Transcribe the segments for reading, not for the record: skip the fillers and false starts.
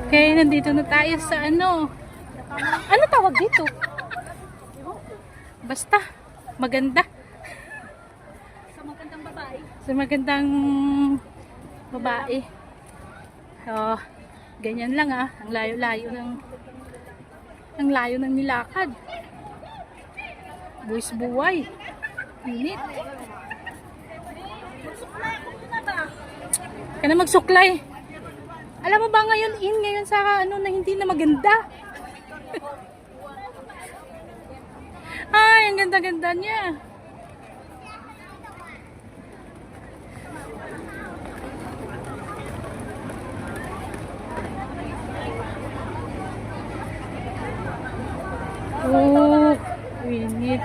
Okay, nandito na tayo sa ano. Ano tawag dito? Basta, maganda. Sa magandang babae. Sa magandang babae. So, ganyan lang ah. Ang layo-layo ng nilakad. Buwis buhay. Init. Ka na magsuklay. Alam mo ba ngayon sa ano na hindi na maganda? Ay, ang ganda-ganda niya. Oh, init.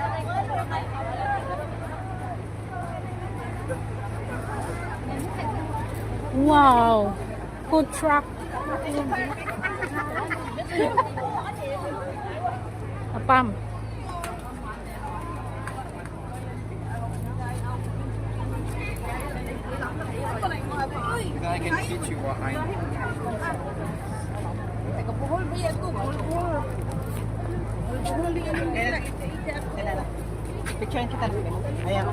Wow. Food truck. Apam. I can teach you what I know. Picturean kita. Ayan.